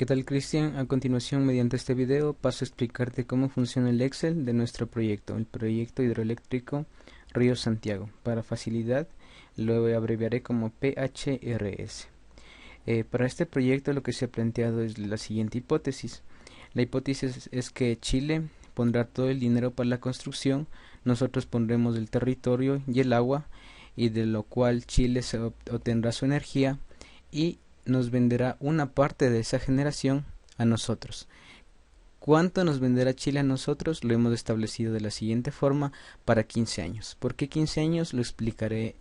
¿Qué tal, Cristian? A continuación, mediante este video, paso a explicarte cómo funciona el Excel de nuestro proyecto, el proyecto hidroeléctrico Río Santiago. Para facilidad, lo abreviaré como PHRS. Para este proyecto lo que se ha planteado es la siguiente hipótesis. La hipótesis es que Chile pondrá todo el dinero para la construcción, nosotros pondremos el territorio y el agua, y de lo cual Chile se obtendrá su energía y nos venderá una parte de esa generación a nosotros. ¿Cuánto nos venderá Chile a nosotros? Lo hemos establecido de la siguiente forma para 15 años. ¿Por qué 15 años? Lo explicaré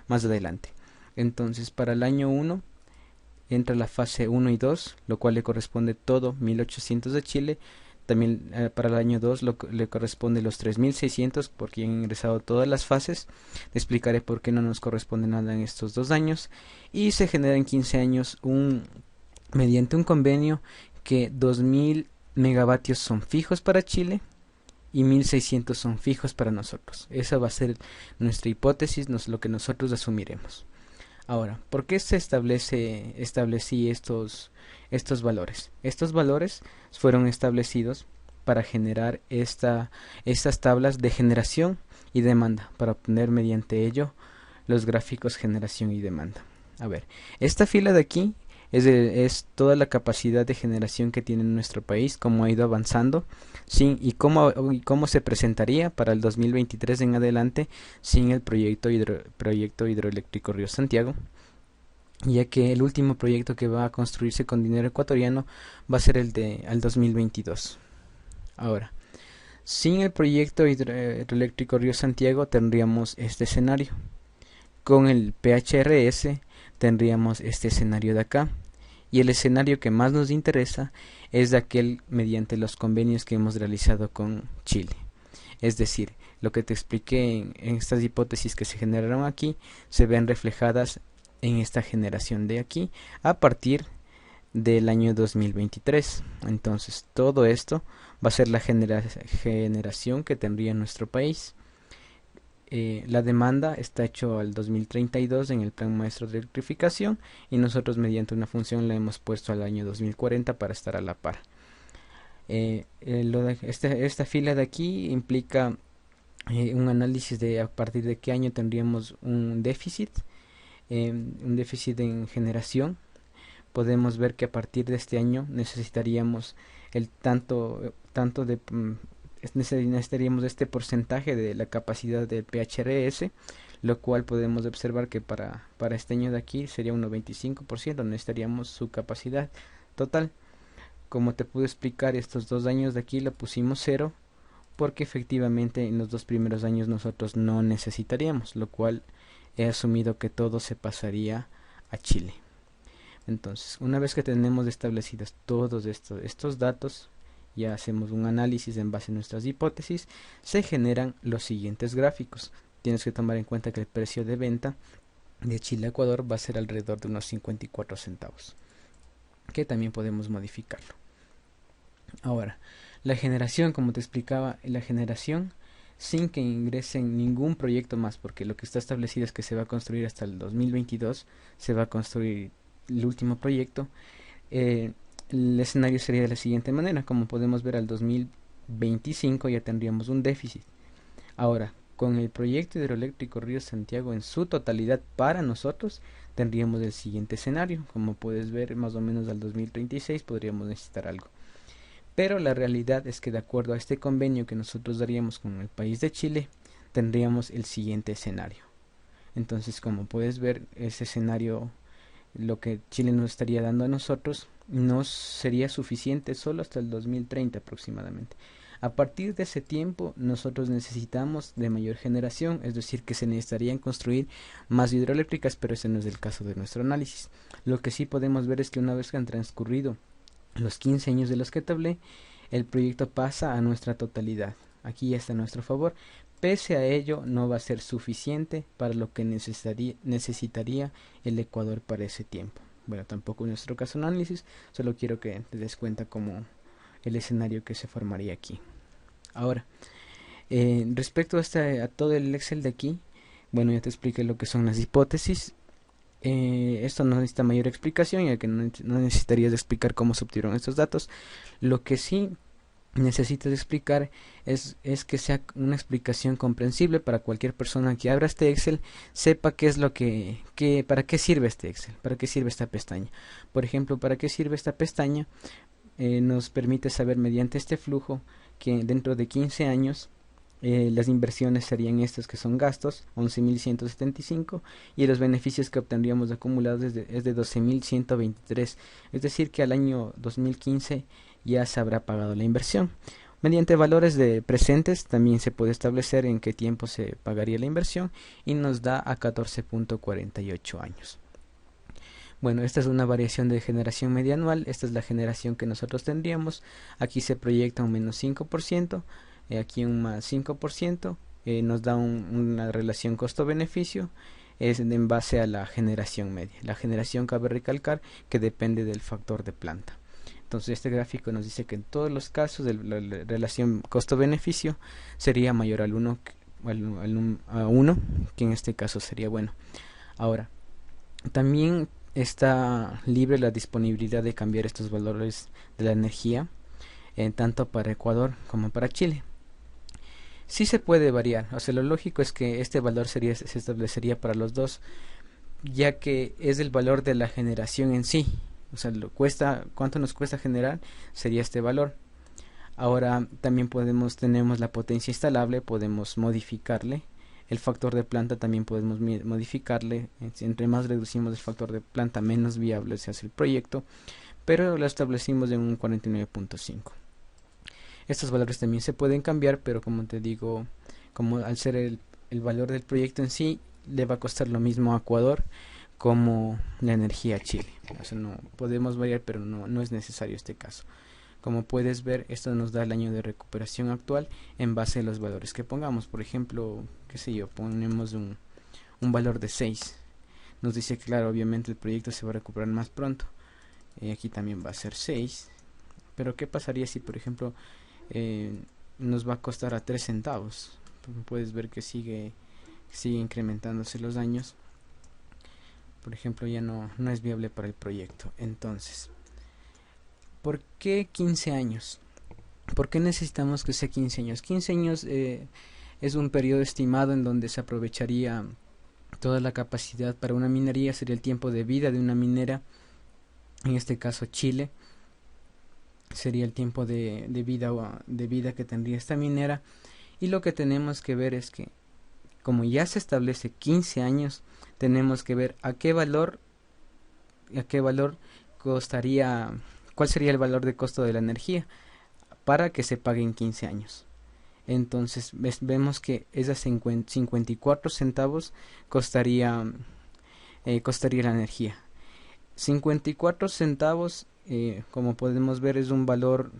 más adelante. Entonces, para el año 1 entra la fase 1 y 2, lo cual le corresponde todo 1800 de Chile. También para el año 2 le corresponde los 3600 porque han ingresado todas las fases. Le explicaré por qué no nos corresponde nada en estos 2 años. Y se genera en 15 años mediante un convenio que 2000 megavatios son fijos para Chile y 1600 son fijos para nosotros. Esa va a ser nuestra hipótesis, lo que nosotros asumiremos. Ahora, ¿por qué establecí estos valores? Estos valores fueron establecidos para generar estas tablas de generación y demanda, para obtener mediante ello los gráficos generación y demanda. A ver, esta fila de aquí es toda la capacidad de generación que tiene nuestro país, cómo ha ido avanzando, y cómo se presentaría para el 2023 en adelante sin el proyecto hidroeléctrico Río Santiago, ya que el último proyecto que va a construirse con dinero ecuatoriano va a ser el de al 2022. Ahora, sin el proyecto hidroeléctrico Río Santiago tendríamos este escenario. Con el PHRS tendríamos este escenario de acá. Y el escenario que más nos interesa es de aquel mediante los convenios que hemos realizado con Chile. Es decir, lo que te expliqué en estas hipótesis que se generaron aquí se ven reflejadas en esta generación de aquí a partir del año 2023. Entonces todo esto va a ser la generación que tendría nuestro país. La demanda está hecho al 2032 en el plan maestro de electrificación, y nosotros mediante una función la hemos puesto al año 2040 para estar a la par. Esta fila de aquí implica un análisis de a partir de qué año tendríamos un déficit en generación. Podemos ver que a partir de este año necesitaríamos el necesitaríamos este porcentaje de la capacidad del PHRS, lo cual podemos observar que para este año de aquí sería un 95%, necesitaríamos su capacidad total. Como te pude explicar, estos 2 años de aquí lo pusimos 0 porque efectivamente en los 2 primeros años nosotros no necesitaríamos, lo cual he asumido que todo se pasaría a Chile. Entonces, una vez que tenemos establecidos todos estos datos, ya hacemos un análisis en base a nuestras hipótesis, se generan los siguientes gráficos. Tienes que tomar en cuenta que el precio de venta de Chile a Ecuador va a ser alrededor de unos 54 centavos, que también podemos modificarlo. Ahora, la generación, como te explicaba, la generación sin que ingresen ningún proyecto más, porque lo que está establecido es que se va a construir hasta el 2022, se va a construir el último proyecto. El escenario sería de la siguiente manera. Como podemos ver, al 2025 ya tendríamos un déficit. Ahora, con el proyecto hidroeléctrico Río Santiago en su totalidad para nosotros, tendríamos el siguiente escenario. Como puedes ver, más o menos al 2036 podríamos necesitar algo. Pero la realidad es que de acuerdo a este convenio que nosotros daríamos con el país de Chile, tendríamos el siguiente escenario. Entonces, como puedes ver, ese escenario, lo que Chile nos estaría dando a nosotros, no sería suficiente solo hasta el 2030 aproximadamente. A partir de ese tiempo nosotros necesitamos de mayor generación, es decir, que se necesitarían construir más hidroeléctricas, pero ese no es el caso de nuestro análisis. Lo que sí podemos ver es que una vez que han transcurrido los 15 años de los que te hablé, el proyecto pasa a nuestra totalidad. Aquí ya está a nuestro favor. Pese a ello, no va a ser suficiente para lo que necesitaría el Ecuador para ese tiempo. Bueno, tampoco en nuestro caso análisis, solo quiero que te des cuenta como el escenario que se formaría aquí. Ahora, respecto a todo el Excel de aquí, bueno, ya te expliqué lo que son las hipótesis. Esto no necesita mayor explicación, ya que no necesitarías de explicar cómo se obtuvieron estos datos. Lo que sí necesitas explicar es que sea una explicación comprensible para cualquier persona que abra este Excel, sepa qué es lo para qué sirve este Excel, para qué sirve esta pestaña. Por ejemplo, para qué sirve esta pestaña, nos permite saber mediante este flujo que dentro de 15 años las inversiones serían estas que son gastos, 11.175, y los beneficios que obtendríamos acumulados es de 12.123, es decir que al año 2015 ya se habrá pagado la inversión. Mediante valores de presentes también se puede establecer en qué tiempo se pagaría la inversión y nos da a 14.48 años. Bueno, esta es una variación de generación media anual, esta es la generación que nosotros tendríamos. Aquí se proyecta un menos 5%, aquí un más 5%, nos da una relación costo-beneficio, es en base a la generación media. La generación, cabe recalcar que depende del factor de planta. Entonces este gráfico nos dice que en todos los casos de la relación costo-beneficio sería mayor al 1, a 1, que en este caso sería bueno. Ahora, también está libre la disponibilidad de cambiar estos valores de la energía, tanto para Ecuador como para Chile. Sí se puede variar, o sea, lo lógico es que este valor se establecería para los dos, ya que es el valor de la generación en sí. O sea, cuánto nos cuesta generar sería este valor. Ahora también tenemos la potencia instalable, podemos modificarle. El factor de planta también podemos modificarle. Entre más reducimos el factor de planta, menos viable se hace el proyecto, pero lo establecimos en un 49.5. Estos valores también se pueden cambiar, pero como te digo, como al ser el valor del proyecto en sí, le va a costar lo mismo a Ecuador como la energía a Chile. O sea, no podemos variar, pero no es necesario este caso. Como puedes ver, esto nos da el año de recuperación actual en base a los valores que pongamos. Por ejemplo, qué sé yo, ponemos un valor de 6. Nos dice que, claro, obviamente el proyecto se va a recuperar más pronto. Aquí también va a ser 6. Pero ¿qué pasaría si, por ejemplo, nos va a costar a 3 centavos? Puedes ver que sigue incrementándose los años. Por ejemplo, ya no es viable para el proyecto. Entonces, ¿por qué 15 años? ¿Por qué necesitamos que sea 15 años? 15 años es un periodo estimado en donde se aprovecharía toda la capacidad para una minería. Sería el tiempo de vida de una minera, en este caso Chile. Sería el tiempo de vida que tendría esta minera. Y lo que tenemos que ver es que, como ya se establece 15 años, tenemos que ver a qué valor costaría, cuál sería el valor de costo de la energía para que se pague en 15 años. Entonces vemos que esas 54 centavos costaría la energía. 54 centavos, como podemos ver, es un valor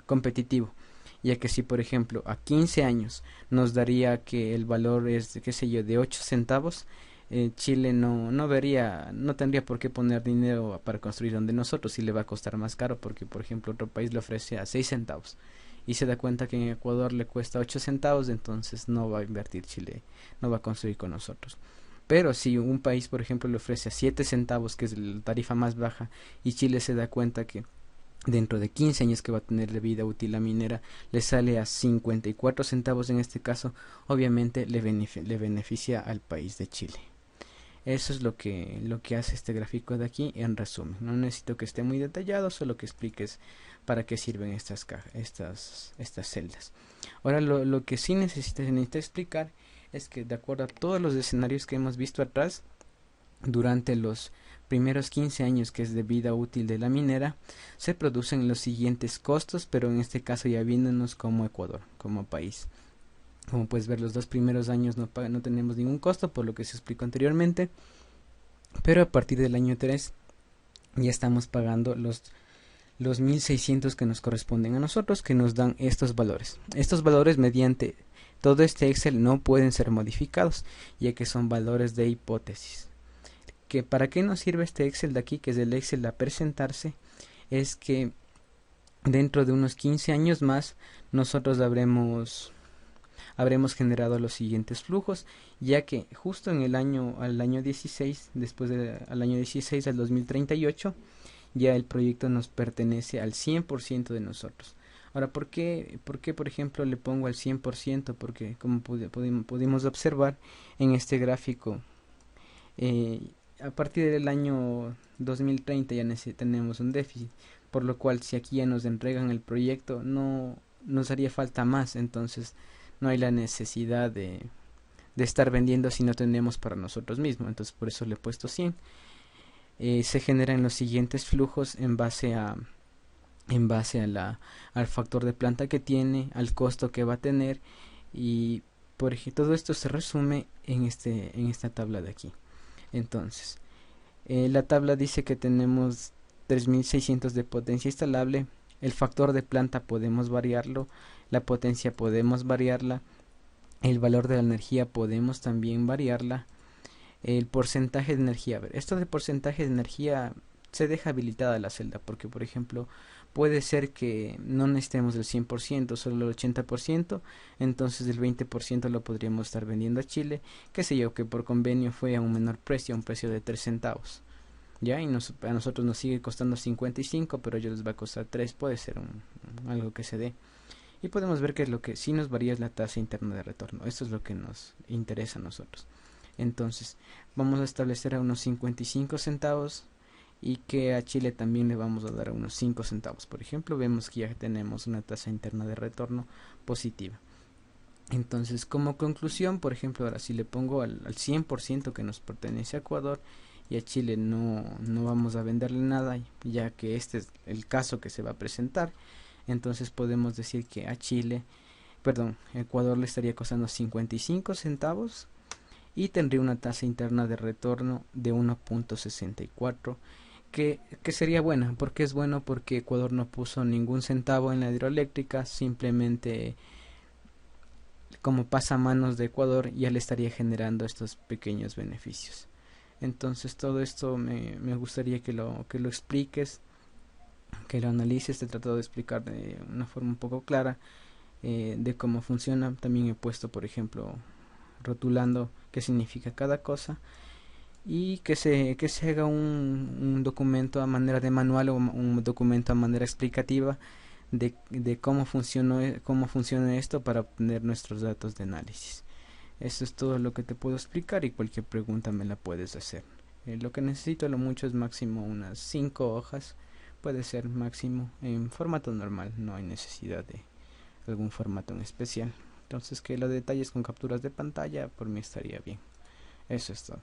competitivo, ya que si por ejemplo a 15 años nos daría que el valor es, qué sé yo, de 8 centavos, Chile no tendría por qué poner dinero para construir donde nosotros, y le va a costar más caro, porque por ejemplo otro país le ofrece a 6 centavos y se da cuenta que en Ecuador le cuesta 8 centavos, entonces no va a invertir Chile, no va a construir con nosotros. Pero si un país, por ejemplo, le ofrece a 7 centavos, que es la tarifa más baja, y Chile se da cuenta que dentro de 15 años que va a tener de vida útil la minera, le sale a 54 centavos en este caso, obviamente le beneficia al país de Chile. Eso es lo que hace este gráfico de aquí en resumen. No necesito que esté muy detallado, solo que expliques para qué sirven estas celdas. Ahora lo que sí necesita explicar es que, de acuerdo a todos los escenarios que hemos visto atrás, durante los primeros 15 años que es de vida útil de la minera, se producen los siguientes costos, pero en este caso ya viéndonos como Ecuador, como país. Como puedes ver, los 2 primeros años no tenemos ningún costo, por lo que se explicó anteriormente, pero a partir del año 3 ya estamos pagando los 1.600 que nos corresponden a nosotros, que nos dan estos valores. Estos valores, mediante todo este Excel, no pueden ser modificados, ya que son valores de hipótesis. ¿Para qué nos sirve este Excel de aquí, que es el Excel a presentarse? Es que dentro de unos 15 años más nosotros habremos habremos generado los siguientes flujos, ya que justo en el al año 16, al año 16 al 2038, ya el proyecto nos pertenece al 100% de nosotros. Ahora, por ejemplo, le pongo al 100%? Porque como pudimos observar en este gráfico, eh, a partir del año 2030 ya tenemos un déficit, por lo cual si aquí ya nos entregan el proyecto, no nos haría falta más, entonces no hay la necesidad de estar vendiendo si no tenemos para nosotros mismos, entonces por eso le he puesto 100. Se generan los siguientes flujos en base al factor de planta que tiene, al costo que va a tener, y por ejemplo todo esto se resume en esta tabla de aquí. Entonces la tabla dice que tenemos 3600 de potencia instalable, el factor de planta podemos variarlo, la potencia podemos variarla, el valor de la energía podemos también variarla, el porcentaje de energía. A ver, esto de porcentaje de energía se deja habilitada la celda porque, por ejemplo, puede ser que no necesitemos el 100%, solo el 80%, entonces el 20% lo podríamos estar vendiendo a Chile, qué sé yo, que por convenio fue a un menor precio, a un precio de 3 centavos. Ya, y a nosotros nos sigue costando 55, pero a ellos les va a costar 3, puede ser algo que se dé. Y podemos ver que lo que sí nos varía es la tasa interna de retorno. Esto es lo que nos interesa a nosotros. Entonces, vamos a establecer a unos 55 centavos y que a Chile también le vamos a dar a unos 5 centavos. Por ejemplo, vemos que ya tenemos una tasa interna de retorno positiva. Entonces, como conclusión, por ejemplo, ahora si le pongo al 100% que nos pertenece a Ecuador, y a Chile no vamos a venderle nada, ya que este es el caso que se va a presentar, entonces podemos decir que a Ecuador le estaría costando 55 centavos y tendría una tasa interna de retorno de 1.64, que sería buena. ¿Por qué es bueno? Porque Ecuador no puso ningún centavo en la hidroeléctrica, simplemente como pasa a manos de Ecuador ya le estaría generando estos pequeños beneficios. Entonces todo esto me gustaría que lo expliques, que lo analices. Te he tratado de explicar de una forma un poco clara de cómo funciona. También he puesto, por ejemplo, rotulando qué significa cada cosa, y que se haga un documento a manera de manual o un documento a manera explicativa de cómo funciona esto para obtener nuestros datos de análisis. Eso es todo lo que te puedo explicar, y cualquier pregunta me la puedes hacer. Lo que necesito a lo mucho es máximo unas 5 hojas, puede ser máximo en formato normal, no hay necesidad de algún formato en especial. Entonces que lo detalles con capturas de pantalla por mí estaría bien. Eso es todo.